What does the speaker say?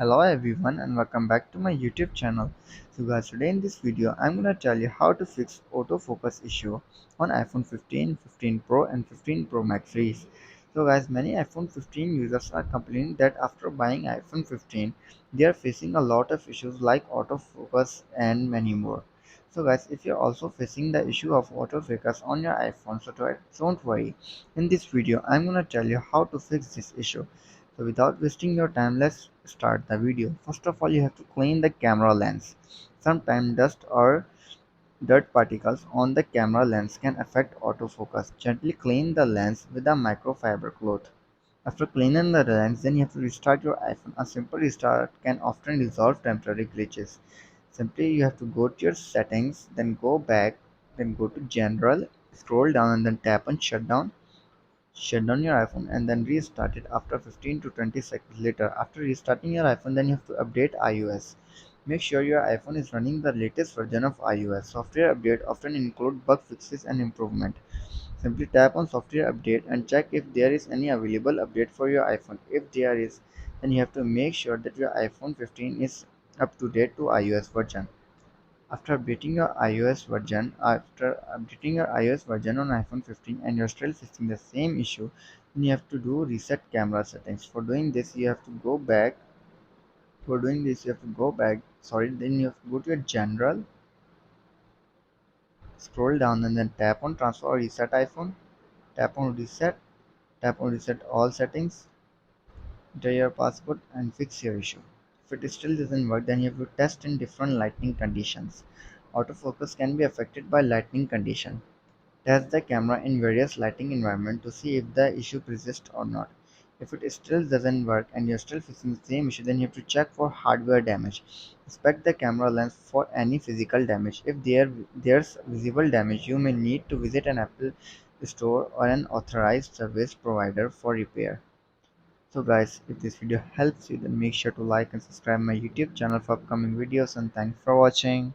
Hello everyone and welcome back to my YouTube channel. So guys, today in this video I'm gonna tell you how to fix autofocus issue on iPhone 15, 15 Pro and 15 Pro Max series. So guys, many iPhone 15 users are complaining that after buying iPhone 15 they are facing a lot of issues like autofocus and many more. So guys, if you're also facing the issue of autofocus on your iPhone, so don't worry. In this video I'm gonna tell you how to fix this issue. So without wasting your time, let's start the video. First of all, you have to clean the camera lens. Sometimes dust or dirt particles on the camera lens can affect autofocus. Gently clean the lens with a microfiber cloth. After cleaning the lens, then you have to restart your iPhone. A simple restart can often resolve temporary glitches. Simply you have to go to your settings, then go back, then go to general, scroll down and then tap on shutdown. Shut down your iPhone and then restart it after 15 to 20 seconds later. After restarting your iPhone, then you have to update iOS. Make sure your iPhone is running the latest version of iOS. Software update often include bug fixes and improvement. Simply tap on software update and check if there is any available update for your iPhone. If there is, then you have to make sure that your iPhone 15 is up to date to iOS version. After updating your iOS version on iPhone 15 and you're still facing the same issue, then you have to do reset camera settings. For doing this, you have to go back. Then you have to go to your general, scroll down, and then tap on transfer or reset iPhone. Tap on reset. Tap on reset all settings. Enter your password and fix your issue. If it still doesn't work, then you have to test in different lighting conditions. Autofocus can be affected by lighting condition. Test the camera in various lighting environments to see if the issue persists or not. If it still doesn't work and you're still facing the same issue, then you have to check for hardware damage. Inspect the camera lens for any physical damage. If there's visible damage, you may need to visit an Apple store or an authorized service provider for repair. So guys, if this video helps you, then make sure to like and subscribe my YouTube channel for upcoming videos, and thanks for watching.